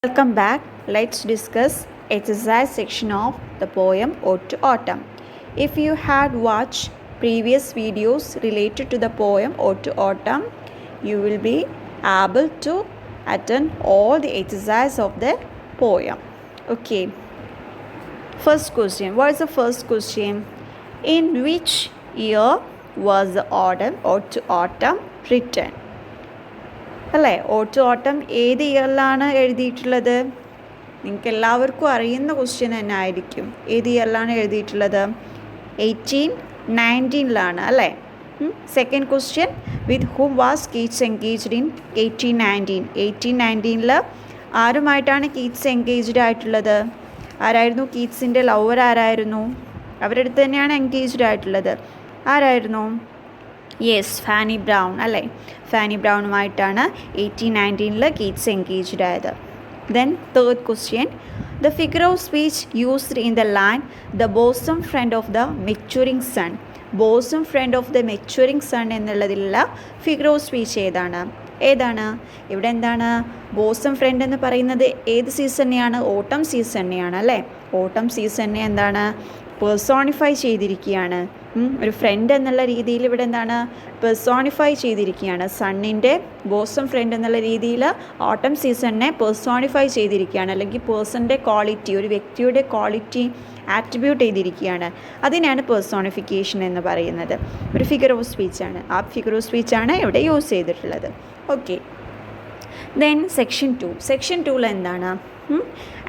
Welcome back. Let's discuss exercise section of the poem Ode to Autumn. If you had watched previous videos related to the poem Ode to Autumn, you will be able to attend all the exercise of the poem. Okay. First question. What is the first question? In which year was the Ode to Autumn written? അല്ലേ, odd to ഓട്ടം ഏത് ഇയറിലാണ് എഴുതിയിട്ടുള്ളത്? നിങ്ങൾക്ക് എല്ലാവർക്കും അറിയുന്ന question തന്നെ ആയിരിക്കും. ഏത് ഇയറിലാണ് എഴുതിയിട്ടുള്ളത്? 1819 അല്ലേ. Second question, with whom was Keats engaged in 1819? 1819 ആരുമായിട്ടാണ് കീറ്റ്സ് എൻഗേജ്ഡ് ആയിട്ടുള്ളത്? ആരായിരുന്നു കീറ്റ്സിൻ്റെ ലവർ? ആരായിരുന്നു? അവരുടെ അടുത്ത് തന്നെയാണ് എൻഗേജ്ഡ് ആയിട്ടുള്ളത്. ആരായിരുന്നു? യെസ്, ഫാനി ബ്രൗൺ അല്ലേ. ഫാനി ബ്രൗണുമായിട്ടാണ് 1819 കീറ്റ്സ് എൻഗേജ്ഡ് ആയത്. Then third question, the figure of speech used in the line the bosom friend of the maturing sun. Bosom friend of the maturing sun എന്നുള്ളതിലുള്ള figure of speech ഏതാണ്? ഇവിടെ എന്താണ് bosom front എന്ന് പറയുന്നത്? ഏത് സീസണിനെയാണ്? ഓട്ടം സീസണിനെയാണ് അല്ലേ. ഓട്ടം സീസണിനെ എന്താണ് പേഴ്സോണിഫൈ ചെയ്തിരിക്കുകയാണ്. ഒരു ഫ്രണ്ട് എന്നുള്ള രീതിയിൽ ഇവിടെ എന്താണ് പേഴ്സോണിഫൈ ചെയ്തിരിക്കുകയാണ്. സണ്ണിൻ്റെ ബോസം ഫ്രണ്ട് എന്നുള്ള രീതിയിൽ ഓട്ടം സീസണിനെ പേഴ്സോണിഫൈ ചെയ്തിരിക്കുകയാണ്. അല്ലെങ്കിൽ പേഴ്സൻ്റെ ക്വാളിറ്റി, ഒരു വ്യക്തിയുടെ ക്വാളിറ്റി ആട്രിബ്യൂട്ട് ചെയ്തിരിക്കുകയാണ്. അതിനാണ് പേഴ്സോണിഫിക്കേഷൻ എന്ന് പറയുന്നത്. ഒരു ഫിഗർ ഓഫ് സ്പീച്ചാണ്. ആ ഫിഗർ ഓഫ് സ്പീച്ചാണ് ഇവിടെ യൂസ് ചെയ്തിട്ടുള്ളത്. ഓക്കെ. Then section 2. സെക്ഷൻ 2 എന്താണ്?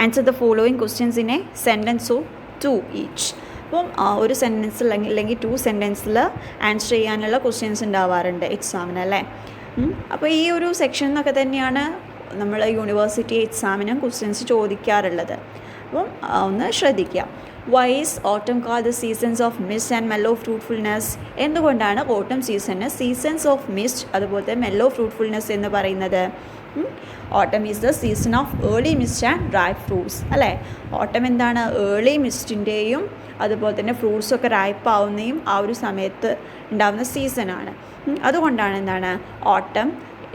Answer the following questions in A sentence of 2 each. അപ്പം ഒരു സെൻറ്റൻസിൽ അല്ലെങ്കിൽ 2 സെൻറ്റൻസിൽ ആൻസർ ചെയ്യാനുള്ള ക്വസ്റ്റ്യൻസ് ഉണ്ടാവാറുണ്ട് എക്സാമിന് അല്ലേ. അപ്പോൾ ഈ ഒരു സെക്ഷൻ എന്നൊക്കെ തന്നെയാണ് നമ്മൾ യൂണിവേഴ്സിറ്റി എക്സാമിനും ക്വസ്റ്റ്യൻസ് ചോദിക്കാറുള്ളത്. അപ്പം ഒന്ന് ശ്രദ്ധിക്കുക. Why is autumn called the seasons of mist and mellow fruitfulness? എന്തുകൊണ്ടാണ് ഓട്ടം സീസണിന് സീസൺസ് ഓഫ് മിസ്റ്റ് അതുപോലത്തെ മെല്ലോ ഫ്രൂട്ട്ഫുൾനെസ് എന്ന് പറയുന്നത്? Autumn is the season of early mist and dry fruits അല്ലേ. ഓട്ടം എന്താണ്? ഏർലി മിസ്റ്റിൻ്റെയും അതുപോലെ തന്നെ ഫ്രൂട്ട്സൊക്കെ റൈപ്പാവുന്നതും ആ ഒരു സമയത്ത് ഉണ്ടാകുന്ന സീസണാണ്. അതുകൊണ്ടാണ് എന്താണ് ഓട്ടം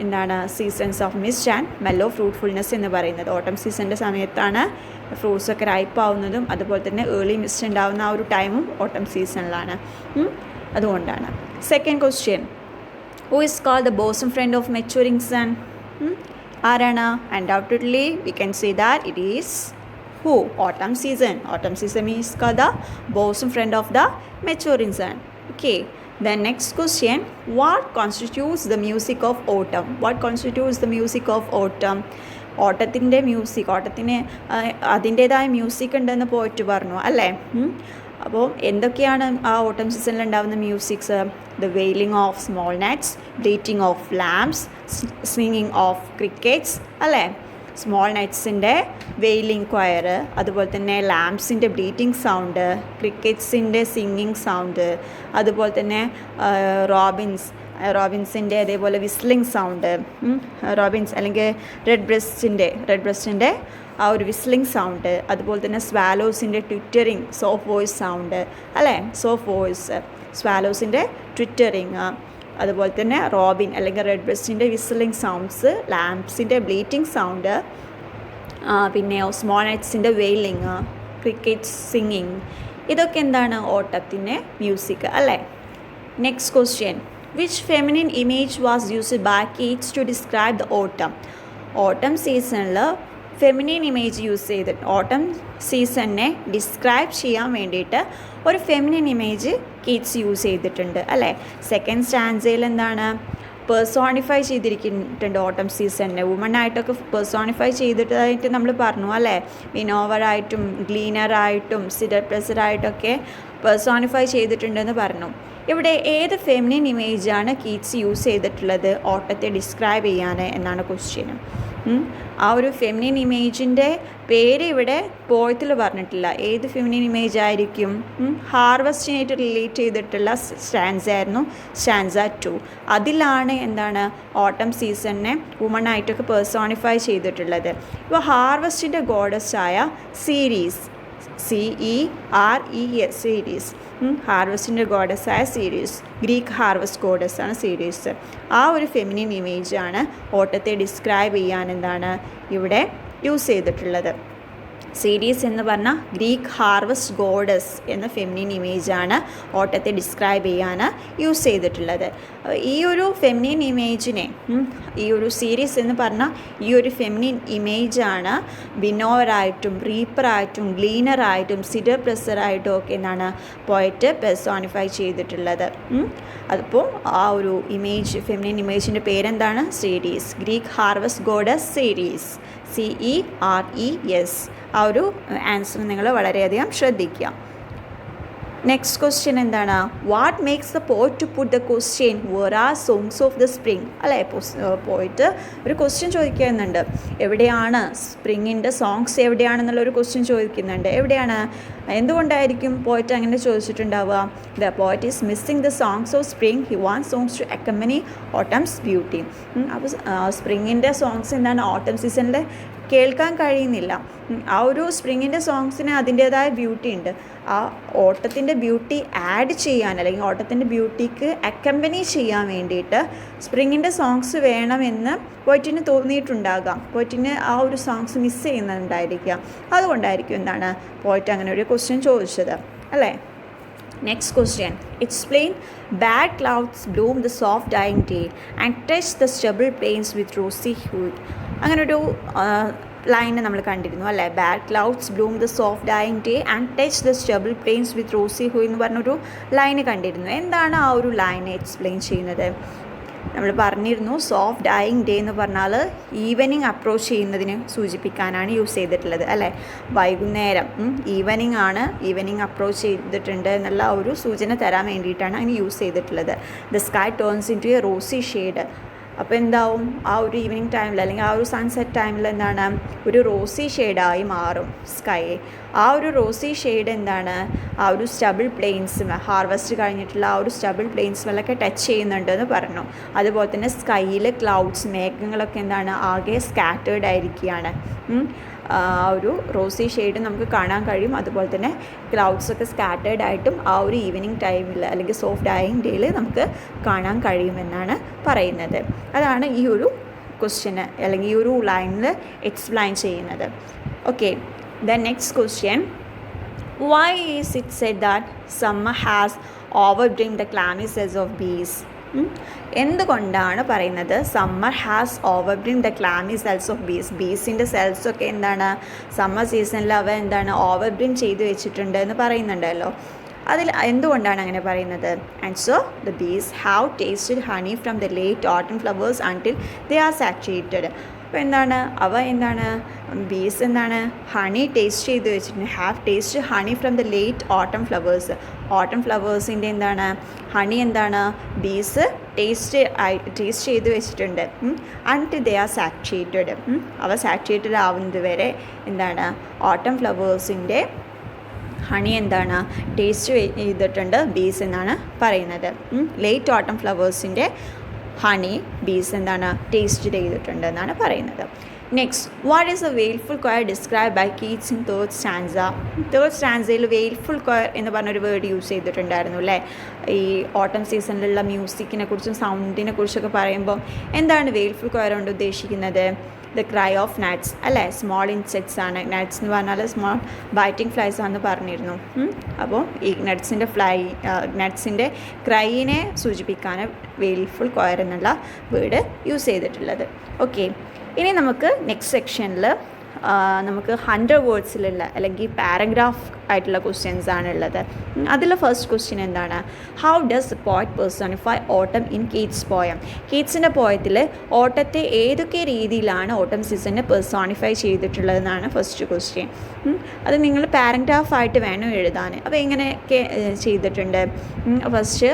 എന്താണ് seasons of mist and mellow fruitfulness എന്ന് പറയുന്നത്. ഓട്ടം സീസണിൻ്റെ സമയത്താണ് ഫ്രൂട്ട്സൊക്കെ റൈപ്പാവുന്നതും അതുപോലെ തന്നെ ഏർലി മിസ്റ്റ് ഉണ്ടാകുന്ന ആ ഒരു ടൈമും ഓട്ടം സീസണിലാണ്. അതുകൊണ്ടാണ്. Second question, who is called the bosom friend of maturing sun? ആരാണ്? Undoubtedly we can say that it is who? Autumn season. Autumn season is called the bosom friend of the maturing sun. Okay. The next question, what constitutes the music of autumn? What constitutes the music of autumn? ഓട്ടത്തിൻ്റെ music, ഓട്ടത്തിന് അതിൻ്റേതായ music ഉണ്ടെന്ന് പോയിട്ട് പറഞ്ഞു അല്ലേ. അപ്പോൾ എന്തൊക്കെയാണ് ആ ഓട്ടം സീസണിൽ ഉണ്ടാകുന്ന musics? The wailing of small gnats, bleating of lambs, singing of crickets അല്ലേ. സ്മോൾ നട്ട്സിൻ്റെ വെയിലിംഗ് ക്വയർ, അതുപോലെ തന്നെ ലാംപ്സിൻ്റെ ബ്ലീറ്റിംഗ് സൗണ്ട്, ക്രിക്കറ്റ്സിൻ്റെ സിംഗിങ് സൗണ്ട്, അതുപോലെ തന്നെ റോബിൻസിൻ്റെ അതേപോലെ വിസ്ലിംഗ് സൗണ്ട്, റോബിൻസ് അല്ലെങ്കിൽ റെഡ് ബ്രസ്റ്റിൻ്റെ ആ ഒരു വിസ്ലിംഗ് സൗണ്ട്, അതുപോലെ തന്നെ സ്വാലോസിൻ്റെ ട്വിറ്ററിങ് സോഫ്റ്റ് വോയിസ് സൗണ്ട് അല്ലേ. സോഫ്റ്റ് വോയിസ് സ്വാലോസിൻ്റെ ട്വിറ്ററിങ്, അതുപോലെ തന്നെ റോബിൻ അല്ലെങ്കിൽ റെഡ് ബ്രസ്റ്റിൻ്റെ വിസ്ലിംഗ് സൗണ്ട്സ്, ലാംപ്സിൻ്റെ ബ്ലീറ്റിംഗ് സൗണ്ട്, പിന്നെ സ്മോൾ നട്ട്സിൻ്റെ വെയിലിംഗ്, ക്രിക്കറ്റ് സിംഗിങ്, ഇതൊക്കെ എന്താണ് ഓട്ടത്തിൻ്റെ മ്യൂസിക് അല്ലേ. Next question, which feminine image was used by Keats to describe the autumn? Autumn സീസണിൽ ഫെമിനിൻ ഇമേജ് യൂസ് ചെയ്തിട്ട് ഓട്ടം സീസണിനെ ഡിസ്ക്രൈബ് ചെയ്യാൻ വേണ്ടിയിട്ട് ഒരു ഫെമിനിൻ ഇമേജ് കീറ്റ്സ് യൂസ് ചെയ്തിട്ടുണ്ട് അല്ലേ. സെക്കൻഡ് സ്റ്റാൻസയിൽ എന്താണ് പേഴ്സോണിഫൈ ചെയ്തിരിക്കുന്നുണ്ട് ഓട്ടം സീസണിനെ. വുമണായിട്ടൊക്കെ പേഴ്സോണിഫൈ ചെയ്തിട്ടായിട്ട് നമ്മൾ പറഞ്ഞു അല്ലേ. വിനോവറായിട്ടും ഗ്ലീനറായിട്ടും സിഡർ പ്രസറായിട്ടൊക്കെ പേഴ്സോണിഫൈ ചെയ്തിട്ടുണ്ടെന്ന് പറഞ്ഞു. ഇവിടെ ഏത് ഫെമിനിൻ ഇമേജാണ് കീറ്റ്സ് യൂസ് ചെയ്തിട്ടുള്ളത് ഓട്ടത്തെ ഡിസ്ക്രൈബ് ചെയ്യാൻ എന്നാണ് ക്വസ്റ്റ്യൻ. ആ ഒരു ഫെമിനിൻ ഇമേജിൻ്റെ പേര് ഇവിടെ പോയത്തിൽ പറഞ്ഞിട്ടില്ല. ഏത് ഫെമിനിൻ ഇമേജ് ആയിരിക്കും? ഹാർവസ്റ്റിനായിട്ട് റിലേറ്റ് ചെയ്തിട്ടുള്ള സ്റ്റാൻസ ആയിരുന്നു സ്റ്റാൻസ 2. അതിലാണ് എന്താണ് ഓട്ടം സീസണിനെ വുമണായിട്ടൊക്കെ പേഴ്സോണിഫൈ ചെയ്തിട്ടുള്ളത്. ഇപ്പോൾ ഹാർവസ്റ്റിൻ്റെ ഗോഡസ്സായ സീരീസ്, CERES സീരീസ്, ഹാർവസ്റ്റിൻ്റെ ഗോഡസ്സായ സീരീസ്, ഗ്രീക്ക് ഹാർവസ്റ്റ് ഗോഡസ്സാണ് സീരീസ്. ആ ഒരു ഫെമിനിൻ ഇമേജാണ് ഓട്ടത്തെ ഡിസ്ക്രൈബ് ചെയ്യാൻ എന്താണ് ഇവിടെ യൂസ് ചെയ്തിട്ടുള്ളത്. സീരീസ് എന്ന് പറഞ്ഞാൽ ഗ്രീക്ക് ഹാർവസ്റ്റ് ഗോഡസ് എന്ന ഫെമിനിൻ ഇമേജാണ് ഓട്ടത്തെ ഡിസ്ക്രൈബ് ചെയ്യാൻ യൂസ് ചെയ്തിട്ടുള്ളത്. ഈ ഒരു ഫെമിനിൻ ഇമേജിനെ, ഈ ഒരു സീരീസ് എന്ന് പറഞ്ഞാൽ ഈ ഒരു ഫെമിനിൻ ഇമേജാണ് വിനോവറായിട്ടും റീപ്പറായിട്ടും ഗ്ലീനറായിട്ടും സിഡർ പ്രസറായിട്ടും ഒക്കെ എന്താണ് പോയറ്റ് പെർസോണിഫൈ ചെയ്തിട്ടുള്ളത്. അതിപ്പോൾ ആ ഒരു ഇമേജ്, ഫെമിനിൻ ഇമേജിൻ്റെ പേരെന്താണ്? Ceres. Greek harvest goddess Ceres, CERES. ആ ഒരു ആൻസർ നിങ്ങൾ വളരെയധികം ശ്രദ്ധിക്കുക. നെക്സ്റ്റ് ക്വസ്റ്റ്യൻ എന്താണ്? What makes the poet to put the question where are songs of the spring? അല്ലേ, പോയറ്റ് ഒരു ക്വസ്റ്റ്യൻ ചോദിക്കുന്നുണ്ട്, എവിടെയാണ് സ്പ്രിങ്ങിൻ്റെ സോങ്സ് എവിടെയാണെന്നുള്ളൊരു ക്വസ്റ്റ്യൻ ചോദിക്കുന്നുണ്ട്. എവിടെയാണ്? എന്തുകൊണ്ടായിരിക്കും പോയറ്റ് അങ്ങനെ ചോദിച്ചിട്ടുണ്ടാവുക? The poet is missing the songs of spring, he wants songs to accompany autumn's beauty. അപ്പോൾ സ്പ്രിങ്ങിൻ്റെ സോങ്സ് എന്താണ്? ഓട്ടം സീസണിൽ കേൾക്കാൻ കഴിയുന്നില്ല. ആ ഒരു സ്പ്രിങ്ങിൻ്റെ സോങ്സിന് അതിൻ്റേതായ ബ്യൂട്ടി ഉണ്ട്. ആ ഓട്ടത്തിൻ്റെ ബ്യൂട്ടി ആഡ് ചെയ്യാൻ, അല്ലെങ്കിൽ ഓട്ടത്തിൻ്റെ ബ്യൂട്ടിക്ക് അക്കമ്പനി ചെയ്യാൻ വേണ്ടിയിട്ട് സ്പ്രിങ്ങിൻ്റെ സോങ്സ് വേണമെന്ന് പോയറ്റിന് തോന്നിയിട്ടുണ്ടാകാം. പോയറ്റിന് ആ ഒരു സോങ്സ് മിസ് ചെയ്യുന്നുണ്ടായിരിക്കാം. അതുകൊണ്ടായിരിക്കും എന്താണ് പോയറ്റ് അങ്ങനെ ഒരു ക്വസ്റ്റ്യൻ ചോദിച്ചത്, അല്ലേ? Next question, explain barred clouds bloom the soft dying day and touch the stubble plains with rosy hue. അങ്ങനൊരു ലൈന് നമ്മൾ കണ്ടിരുന്നു, അല്ലേ? Barred clouds bloom the soft dying day and touch the stubble plains with rosy hue എന്ന് പറഞ്ഞൊരു line കണ്ടിരുന്നു. എന്താണ് ആ ഒരു ലൈൻ എക്സ്പ്ലെയിൻ ചെയ്യുന്നത്? നമ്മൾ പറഞ്ഞിരുന്നു, സോഫ്റ്റ് ഡൈയിങ് ഡേ എന്ന് പറഞ്ഞാൽ ഈവനിങ് അപ്രോച്ച് ചെയ്യുന്നതിന് സൂചിപ്പിക്കാനാണ് യൂസ് ചെയ്തിട്ടുള്ളത്, അല്ലേ? വൈകുന്നേരം ഈവനിങ് അപ്രോച്ച് ചെയ്തിട്ടുണ്ട് എന്നുള്ള ഒരു സൂചന തരാൻ വേണ്ടിയിട്ടാണ് അതിന് യൂസ് ചെയ്തിട്ടുള്ളത്. The sky turns into a rosy shade. അപ്പോൾ എന്താവും? ആ ഒരു ഈവനിങ് ടൈമിൽ, അല്ലെങ്കിൽ ആ ഒരു സൺസെറ്റ് ടൈമിൽ എന്താണ്? ഒരു റോസി ഷെയ്ഡായി മാറും സ്കൈ. ആ ഒരു റോസി ഷെയ്ഡ് എന്താണ്? ആ ഒരു സ്റ്റബിൾ പ്ലെയിൻസ്, ഹാർവസ്റ്റ് കഴിഞ്ഞിട്ടുള്ള ആ ഒരു സ്റ്റബിൾ പ്ലെയിൻസുകളൊക്കെ ടച്ച് ചെയ്യുന്നുണ്ടെന്ന് പറഞ്ഞു. അതുപോലെ തന്നെ സ്കൈയിൽ ക്ലൗഡ്സ്, മേഘങ്ങളൊക്കെ എന്താണ്? ആകെ സ്കാറ്റേർഡ് ആയിരിക്കുകയാണ്. ആ ഒരു റോസി ഷെയ്ഡ് നമുക്ക് കാണാൻ കഴിയും. അതുപോലെ തന്നെ ക്ലൗഡ്സൊക്കെ സ്കാറ്റേർഡ് ആയിട്ടും ആ ഒരു ഈവനിങ് ടൈമിൽ, അല്ലെങ്കിൽ സോഫ്റ്റ് ഡൈയിങ് ഡേയിൽ നമുക്ക് കാണാൻ കഴിയുമെന്നാണ് പറയുന്നത്. അതാണ് ഈ ഒരു ക്വസ്റ്റ്യന്, അല്ലെങ്കിൽ ഈ ഒരു ലൈനിൽ എക്സ്പ്ലെയിൻ ചെയ്യുന്നത്. Okay, the next question, why is it said that summer has overwhelmed the clammy cells of bees? എന്തുകൊണ്ടാണ് പറയുന്നത് summer has overbrimmed the clammy cells of ബീസിൻ്റെ സെൽസൊക്കെ എന്താണ് സമ്മർ സീസണിൽ അവ എന്താണ് ഓവർബ്രീം ചെയ്ത് വെച്ചിട്ടുണ്ട് എന്ന് പറയുന്നുണ്ടല്ലോ. അതിൽ എന്തുകൊണ്ടാണ് അങ്ങനെ പറയുന്നത്? Answer, the bees have tasted honey from the late autumn flowers until they are saturated. അപ്പോൾ എന്താണ് അവ എന്താണ് ബീസ് എന്താണ് ഹണി ടേസ്റ്റ് ചെയ്ത് വെച്ചിട്ടുണ്ട്. Have taste honey from the late autumn flowers. ഓട്ടം ഫ്ലവേഴ്സിൻ്റെ എന്താണ് ഹണി എന്താണ് ബീസ് ടേസ്റ്റ് ചെയ്ത് വെച്ചിട്ടുണ്ട്. Until they are saturated. അവ സാച്ചുറേറ്റഡ് ആവുന്നത് വരെ എന്താണ് ഓട്ടം ഫ്ലവേഴ്സിൻ്റെ ഹണി എന്താണ് ടേസ്റ്റ് ചെയ്തിട്ടുണ്ട് ബീസ് എന്നാണ് പറയുന്നത്. ലേറ്റ് ഓട്ടം ഫ്ലവേഴ്സിൻ്റെ ഹണി ബീസ് എന്താണ് ടേസ്റ്റ് ചെയ്തിട്ടുണ്ട് എന്നാണ് പറയുന്നത്. Next, what is a wailful choir describe by Keats in third stanza? Third സ്റ്റാൻസയിൽ വെയിൽഫുൾ കൊയർ എന്ന് പറഞ്ഞൊരു വേർഡ് യൂസ് ചെയ്തിട്ടുണ്ടായിരുന്നു, അല്ലേ? ഈ ഓട്ടം സീസണിലുള്ള മ്യൂസിക്കിനെ കുറിച്ചും സൗണ്ടിനെ കുറിച്ചൊക്കെ പറയുമ്പോൾ എന്താണ് വെയിൽഫുൾ കൊയർ കൊണ്ട് ഉദ്ദേശിക്കുന്നത്? ദ ക്രൈ ഓഫ് നട്ട്സ്, അല്ലേ? സ്മോൾ ഇൻസെക്ട്സ് ആണ്. നട്ട്സ് എന്ന് പറഞ്ഞാൽ സ്മോൾ ബൈറ്റിംഗ് ഫ്ലൈസ് ആണെന്ന് പറഞ്ഞിരുന്നു. അപ്പോൾ ഈ നട്ട്സിൻ്റെ ക്രൈനെ സൂചിപ്പിക്കാൻ വെയിൽഫുൾ കൊയർ എന്നുള്ള വേർഡ് യൂസ് ചെയ്തിട്ടുള്ളത്. ഓക്കെ, ഇനി നമുക്ക് നെക്സ്റ്റ് സെക്ഷനിൽ നമുക്ക് 100 വേർഡ്സിലുള്ള അല്ലെങ്കിൽ പാരഗ്രാഫ് ആയിട്ടുള്ള ക്വസ്റ്റ്യൻസ് ആണുള്ളത്. അതിൽ ഫസ്റ്റ് ക്വസ്റ്റ്യൻ എന്താണ്? ഹൗ ഡസ് പോയറ്റ് പേഴ്സണിഫൈ ഓട്ടം ഇൻ കീറ്റ്സ് പോയം? കീറ്റ്സിൻ്റെ പോയത്തിൽ ഓട്ടത്തെ ഏതൊക്കെ രീതിയിലാണ് ഓട്ടം സീസണിനെ പേഴ്സോണിഫൈ ചെയ്തിട്ടുള്ളതെന്നാണ് ഫസ്റ്റ് ക്വസ്റ്റ്യൻ. അത് നിങ്ങൾ പാരഗ്രാഫായിട്ട് വേണം എഴുതാൻ. അപ്പോൾ എങ്ങനെയൊക്കെ ചെയ്തിട്ടുണ്ട്? ഫസ്റ്റ്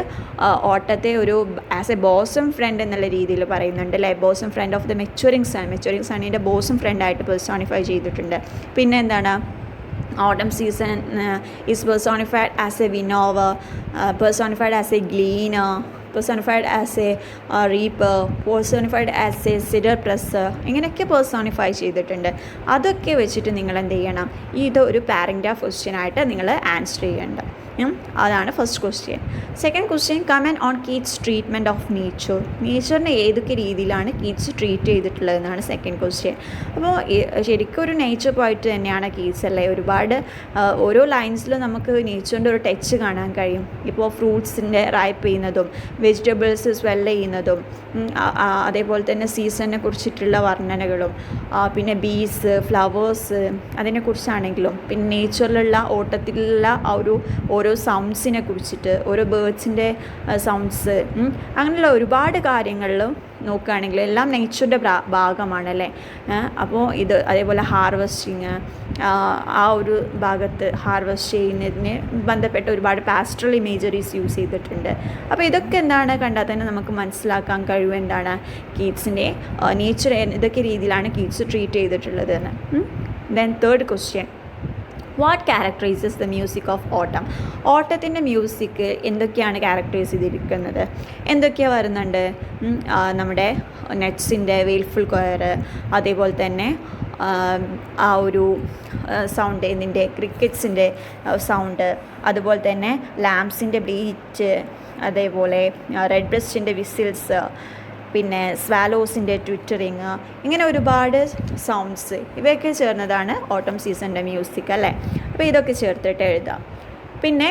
ഓട്ടത്തെ ഒരു ആസ് എ ബോസം ഫ്രണ്ട് എന്നുള്ള രീതിയിൽ പറയുന്നുണ്ട്, അല്ലേ? Bosom friend of the maturing സണ്ണിൻ്റെ ബോസം ഫ്രണ്ടായിട്ട് പേഴ്സോണിഫൈ ചെയ്തിട്ടുണ്ട്. പിന്നെ എന്താണ്? autumn season is personified as a winnower, personified as a gleaner, personified as a reaper, personified as a cider presser, ഇങ്ങനെയൊക്കെ പേഴ്സോണിഫൈ ചെയ്തിട്ടുണ്ട്. അതൊക്കെ വെച്ചിട്ട് നിങ്ങൾ എന്ത് ചെയ്യണം, ഇതൊരു പാരഗ്രാഫ് ക്വസ്റ്റ്യനായിട്ട് നിങ്ങൾ ആൻസർ ചെയ്യേണ്ട. അതാണ് first question. Second question, comment on Keats treatment of nature. നേച്ചറിനെ ഏതൊക്കെ രീതിയിലാണ് കീറ്റ്സ് ട്രീറ്റ് ചെയ്തിട്ടുള്ളതെന്നാണ് സെക്കൻഡ് ക്വസ്റ്റ്യൻ. അപ്പോൾ ശരിക്കും ഒരു നേച്ചർ പോയിട്ട് തന്നെയാണ് കീറ്റ്സ് അല്ലേ. ഒരുപാട് ഓരോ ലൈൻസിലും നമുക്ക് നേച്ചറിൻ്റെ ഒരു ടച്ച് കാണാൻ കഴിയും. ഇപ്പോൾ ഫ്രൂട്ട്സിൻ്റെ റൈപ്പ് ചെയ്യുന്നതും വെജിറ്റബിൾസ് സ്വെല്ല് ചെയ്യുന്നതും അതേപോലെ തന്നെ സീസണിനെ കുറിച്ചിട്ടുള്ള വർണ്ണനകളും പിന്നെ ബീസ്, ഫ്ലവേഴ്സ് അതിനെക്കുറിച്ചാണെങ്കിലും പിന്നെ നേച്ചറിലുള്ള ഓട്ടത്തിലുള്ള ആ ഓരോ സൗണ്ട്സിനെ കുറിച്ചിട്ട്, ഓരോ ബേർഡ്സിൻ്റെ സൗണ്ട്സ്, അങ്ങനെയുള്ള ഒരുപാട് കാര്യങ്ങളിലും നോക്കുകയാണെങ്കിൽ എല്ലാം നേച്ചറിൻ്റെ ഭാഗമാണല്ലേ. അപ്പോൾ അതേപോലെ ഹാർവെസ്റ്റിങ്, ആ ഒരു ഭാഗത്ത് ഹാർവെസ്റ്റ് ചെയ്യുന്നതിന് ബന്ധപ്പെട്ട ഒരുപാട് പാസ്റ്ററൽ ഇമേജറീസ് യൂസ് ചെയ്തിട്ടുണ്ട്. അപ്പോൾ ഇതൊക്കെ എന്താണ് കണ്ടാൽ തന്നെ നമുക്ക് മനസ്സിലാക്കാൻ കഴിയും എന്താണ് കീറ്റ്സിൻ്റെ നേച്ചർ ഇതൊക്കെ രീതിയിലാണ് കീറ്റ്സ് ട്രീറ്റ് ചെയ്തിട്ടുള്ളത് എന്ന്. Then third question, what characterizes the music of autumn. ഓട്ടത്തിൻ്റെ മ്യൂസിക് എന്തൊക്കെയാണ് ക്യാരക്ടറൈസ് ചെയ്തിരിക്കുന്നത്, എന്തൊക്കെയാണ് വരുന്നുണ്ട്? നമ്മുടെ നെറ്റ്സിൻ്റെ വെയിൽഫുൾ കൊയർ, അതേപോലെ തന്നെ ആ ഒരു സൗണ്ട് ഇതിൻ്റെ ക്രിക്കറ്റ്സിൻ്റെ സൗണ്ട്, അതുപോലെ തന്നെ ലാംസിൻ്റെ ബ്ലീറ്റ്, അതേപോലെ റെഡ് ബ്രസ്റ്റിൻ്റെ വിസിൽസ്, പിന്നെ സ്വാലോസിൻ്റെ ട്വിറ്ററിങ്, ഇങ്ങനെ ഒരുപാട് സൗണ്ട്സ് ഇവയൊക്കെ ചേർന്നതാണ് ഓട്ടം സീസണിൻ്റെ മ്യൂസിക് അല്ലേ. അപ്പോൾ ഇതൊക്കെ ചേർത്തിട്ട് എഴുതാം. പിന്നെ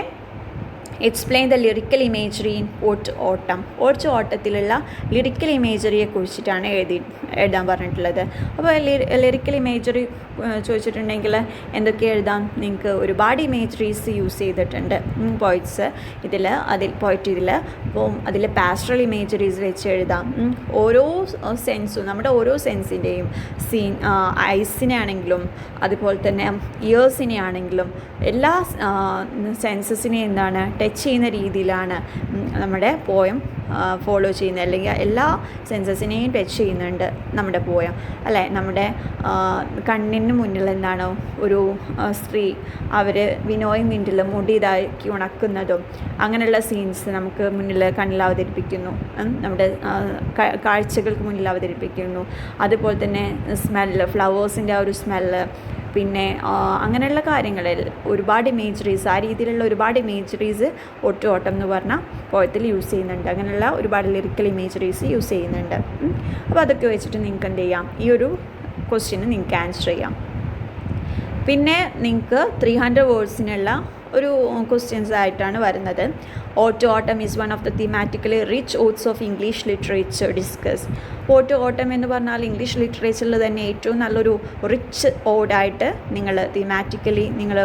explain the lyrical imagery in ഓട്ടം. ഓട്ടത്തിലുള്ള ലിറിക്കൽ ഇമേജറിയെ കുറിച്ചിട്ടാണ് എഴുതാൻ പറഞ്ഞിട്ടുള്ളത്. അപ്പോൾ ലിറിക്കൽ ഇമേജറി ചോദിച്ചിട്ടുണ്ടെങ്കിൽ എന്തൊക്കെ എഴുതാം? നിങ്ങൾക്ക് ഒരുപാട് ഇമേജറീസ് യൂസ് ചെയ്തിട്ടുണ്ട് പോയിറ്റ്സ് ഇതിൽ അപ്പോൾ അതിൽ പാസ്റ്ററൽ ഇമേജറീസ് വെച്ച് എഴുതാം. ഓരോ സെൻസും നമ്മുടെ ഓരോ സെൻസിൻ്റെയും ഐസിനെ ആണെങ്കിലും അതുപോലെ തന്നെ ഇയേഴ്സിനെ ആണെങ്കിലും എല്ലാ സെൻസസിനെ എന്താണ് ടച്ച് ചെയ്യുന്ന രീതിയിലാണ് നമ്മുടെ പോയം ഫോളോ ചെയ്യുന്നത്, അല്ലെങ്കിൽ എല്ലാ സെൻസസിനെയും ടച്ച് ചെയ്യുന്നുണ്ട് നമ്മുടെ പോയം അല്ലേ. നമ്മുടെ കണ്ണിന് മുന്നിൽ എന്താണോ ഒരു സ്ത്രീ അവർ വിനോയും മിൻറ്റിൽ മുടി ഇതാക്കി ഉണക്കുന്നതും അങ്ങനെയുള്ള സീൻസ് നമുക്ക് മുന്നിൽ കണ്ണിൽ അവതരിപ്പിക്കുന്നു, നമ്മുടെ കാഴ്ചകൾക്ക് മുന്നിൽ അവതരിപ്പിക്കുന്നു. അതുപോലെ തന്നെ സ്മെല്ല്, ഫ്ലവേഴ്സിൻ്റെ ആ ഒരു സ്മെല്ല്, പിന്നെ അങ്ങനെയുള്ള കാര്യങ്ങളിൽ ഒരുപാട് ഇമേജറീസ്, ആ രീതിയിലുള്ള ഒരുപാട് ഇമേജറീസ് ഓട്ടം എന്ന് പറഞ്ഞാൽ പോയത്തിൽ യൂസ് ചെയ്യുന്നുണ്ട്. അങ്ങനെയുള്ള ഒരുപാട് ലിറിക്കൽ ഇമേജറീസ് യൂസ് ചെയ്യുന്നുണ്ട്. അപ്പോൾ അതൊക്കെ വെച്ചിട്ട് നിങ്ങൾക്ക് എന്ത് ചെയ്യാം, ഈ ഒരു ക്വസ്റ്റ്യന് നിങ്ങൾക്ക് ആൻസർ ചെയ്യാം. പിന്നെ നിങ്ങൾക്ക് 300 വേർഡ്സിനുള്ള ഒരു ക്വസ്റ്റ്യൻസ് ആയിട്ടാണ് വരുന്നത്. Autumn is one of the thematically rich odes of English literature discuss. Autumn എന്ന് പറഞ്ഞാൽ ഇംഗ്ലീഷ് ലിറ്ററേച്ചറിൽ തന്നെ ഏറ്റവും നല്ലൊരു റിച്ച് ഓടായിട്ട് നിങ്ങൾ തീമാറ്റിക്കലി നിങ്ങൾ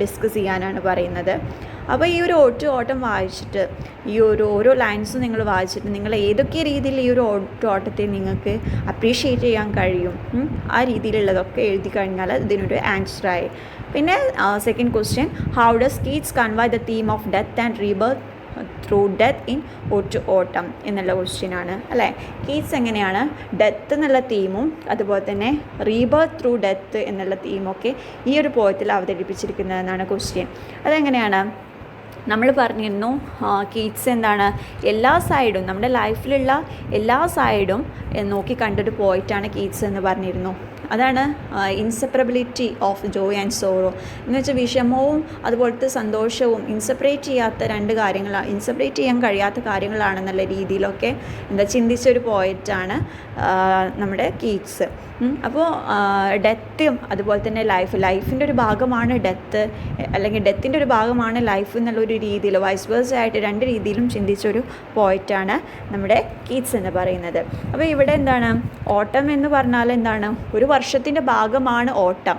ഡിസ്കസ് ചെയ്യാനാണ് പറയുന്നത്. അപ്പോൾ ഈ ഒരു ഓട്ടം വായിച്ചിട്ട് ഈ ഓരോ ലൈൻസും നിങ്ങൾ വായിച്ചിട്ട് നിങ്ങൾ ഏതൊക്കെ രീതിയിൽ ഈ ഒരു ഓട്ടത്തെ നിങ്ങൾക്ക് അപ്രീഷിയേറ്റ് ചെയ്യാൻ കഴിയും, ആ രീതിയിലുള്ളതൊക്കെ എഴുതി കഴിഞ്ഞാൽ ഇതിനൊരു ആൻസറായി. പിന്നെ second question, how does Keats convey the theme of death and rebirth through death in ഓട്ടം എന്നുള്ള ക്വസ്റ്റ്യനാണ് അല്ലേ. കീറ്റ്സ് എങ്ങനെയാണ് ഡെത്ത് എന്നുള്ള തീമും അതുപോലെ തന്നെ റീബർത്ത് ത്രൂ ഡെത്ത് എന്നുള്ള തീമൊക്കെ ഈ ഒരു പോയത്തിൽ അവതരിപ്പിച്ചിരിക്കുന്നതെന്നാണ് ക്വസ്റ്റ്യൻ. അതെങ്ങനെയാണ്? നമ്മൾ പറഞ്ഞിരുന്നു കീറ്റ്സ് എന്താണ് എല്ലാ സൈഡും നമ്മുടെ ലൈഫിലുള്ള എല്ലാ സൈഡും നോക്കി കണ്ടൊരു പോയിട്ടാണ് കീറ്റ്സ് എന്ന് പറഞ്ഞിരുന്നു. അതാണ് inseparability of Joy and sorrow എന്ന് വെച്ചാൽ വിഷമവും അതുപോലത്തെ സന്തോഷവും ഇൻസെപ്പറേറ്റ് ചെയ്യാൻ കഴിയാത്ത കാര്യങ്ങളാണെന്നുള്ള രീതിയിലൊക്കെ ചിന്തിച്ചൊരു പോയറ്റാണ് നമ്മുടെ കീറ്റ്സ്. അപ്പോൾ ഡെത്തും അതുപോലെ തന്നെ ലൈഫിൻ്റെ ഒരു ഭാഗമാണ് ഡെത്ത്, അല്ലെങ്കിൽ ഡെത്തിൻ്റെ ഒരു ഭാഗമാണ് ലൈഫ് എന്നുള്ളൊരു രീതിയിൽ വൈസ് വേഴ്സ ആയിട്ട് രണ്ട് രീതിയിലും ചിന്തിച്ചൊരു പോയറ്റാണ് നമ്മുടെ കീറ്റ്സ് എന്ന് പറയുന്നത്. അപ്പോൾ ഇവിടെ എന്താണ് ഓട്ടം എന്ന് പറഞ്ഞാൽ എന്താണ്, ഒരു വർഷത്തിൻ്റെ ഭാഗമാണ് ഓട്ടം.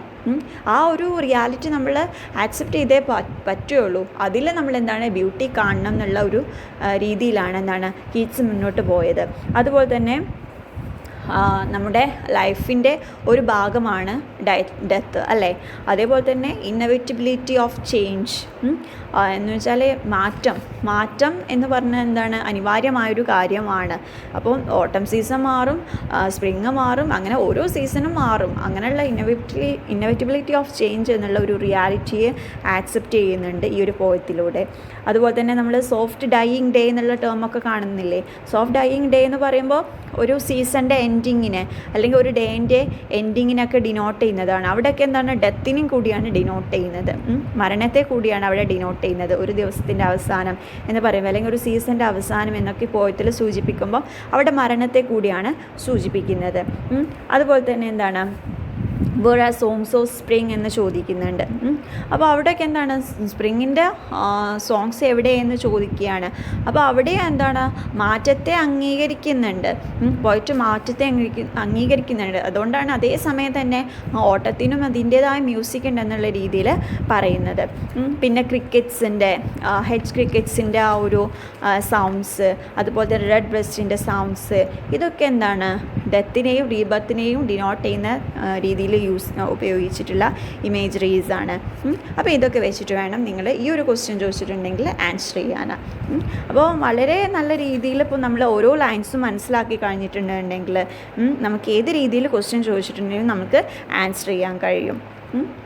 ആ ഒരു റിയാലിറ്റി നമ്മൾ ആക്സെപ്റ്റ് ചെയ്തേ പറ്റുള്ളൂ. അതിൽ നമ്മൾ എന്താണ് ബ്യൂട്ടി കാണണം എന്നുള്ള ഒരു രീതിയിലാണ് എന്താണ് കീറ്റ്സ് മുന്നോട്ട് പോയത്. അതുപോലെ തന്നെ നമ്മുടെ ലൈഫിൻ്റെ ഒരു ഭാഗമാണ് ഡെത്ത് അല്ലേ. അതേപോലെ തന്നെ ഇന്നവേറ്റബിലിറ്റി ഓഫ് ചേഞ്ച് എന്ന് വെച്ചാൽ മാറ്റം എന്ന് പറഞ്ഞാൽ എന്താണ്, അനിവാര്യമായൊരു കാര്യമാണ്. അപ്പോൾ ഓട്ടം സീസൺ മാറും, സ്പ്രിങ് മാറും, അങ്ങനെ ഓരോ സീസണും മാറും. അങ്ങനെയുള്ള ഇന്നവേറ്റബിലിറ്റി ഓഫ് ചേഞ്ച് എന്നുള്ള ഒരു റിയാലിറ്റിയെ ആക്സെപ്റ്റ് ചെയ്യുന്നുണ്ട് ഈ ഒരു പോയത്തിലൂടെ. അതുപോലെ തന്നെ നമ്മൾ സോഫ്റ്റ് ഡൈയിങ് ഡേ എന്നുള്ള ടേമൊക്കെ കാണുന്നില്ലേ. സോഫ്റ്റ് ഡൈയിങ് ഡേ എന്ന് പറയുമ്പോൾ ഒരു സീസണിൻ്റെ എൻഡിങ്ങിന് അല്ലെങ്കിൽ ഒരു ഡേൻ്റെ എൻഡിങ്ങിനൊക്കെ ഡിനോട്ട് ചെയ്യുന്നതാണ്. അവിടെയൊക്കെ എന്താണ്, ഡെത്തിനും കൂടിയാണ് ഡിനോട്ട് ചെയ്യുന്നത്, മരണത്തെ കൂടിയാണ് അവിടെ ഡിനോട്ട് ചെയ്യുന്നത്. ഒരു ദിവസത്തിൻ്റെ അവസാനം എന്ന് പറയുമ്പോൾ അല്ലെങ്കിൽ ഒരു സീസണിൻ്റെ അവസാനം എന്നൊക്കെ പോയത്തിൽ സൂചിപ്പിക്കുമ്പോൾ അവിടെ മരണത്തെ കൂടിയാണ് സൂചിപ്പിക്കുന്നത്. അതുപോലെ തന്നെ എന്താണ്, where are songs of spring എന്ന് ചോദിക്കുന്നുണ്ട്. അപ്പോൾ അവിടെയൊക്കെ എന്താണ്, സ്പ്രിങ്ങിൻ്റെ സോങ്സ് എവിടെയെന്ന് ചോദിക്കുകയാണ്. അപ്പോൾ അവിടെ എന്താണ്, മാറ്റത്തെ അംഗീകരിക്കുന്നുണ്ട്, പോയിട്ട് മാറ്റത്തെ അംഗീകരിക്കുന്നുണ്ട്. അതുകൊണ്ടാണ് അതേ സമയം തന്നെ ഓട്ടത്തിനും അതിൻ്റേതായ മ്യൂസിക് ഉണ്ടെന്നുള്ള രീതിയിൽ പറയുന്നത്. പിന്നെ ഹെഡ്ജ് ക്രിക്കറ്റ്സിൻ്റെ ആ ഒരു സൗണ്ട്സ്, അതുപോലെ തന്നെ റെഡ് ബ്രസ്റ്റിൻ്റെ സൗണ്ട്സ്, ഇതൊക്കെ എന്താണ്, ഡെത്തിനെയും റീബർത്തിനെയും ഡിനോട്ട് ചെയ്യുന്ന രീതിയിൽ ഉപയോഗിച്ചിട്ടുള്ള ഇമേജറീസ് ആണ്. അപ്പോൾ ഇതൊക്കെ വെച്ചിട്ട് വേണം നിങ്ങൾ ഈ ഒരു ക്വസ്റ്റ്യൻ ചോദിച്ചിട്ടുണ്ടെങ്കിൽ ആൻസർ ചെയ്യാൻ. അപ്പോൾ വളരെ നല്ല രീതിയിൽ ഇപ്പോൾ നമ്മൾ ഓരോ ലൈൻസും മനസ്സിലാക്കി കഴിഞ്ഞിട്ടുണ്ടെങ്കിൽ നമുക്ക് ഏത് രീതിയിൽ ക്വസ്റ്റ്യൻ ചോദിച്ചിട്ടുണ്ടെങ്കിലും നമുക്ക് ആൻസർ ചെയ്യാൻ കഴിയും.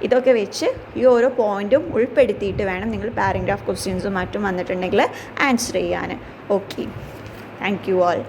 ഇതൊക്കെ വെച്ച് ഈ ഓരോ പോയിൻറ്റും ഉൾപ്പെടുത്തിയിട്ട് വേണം നിങ്ങൾ പാരഗ്രാഫ് ക്വസ്റ്റ്യൻസും മറ്റും വന്നിട്ടുണ്ടെങ്കിൽ ആൻസർ ചെയ്യാൻ. Okay, thank you all.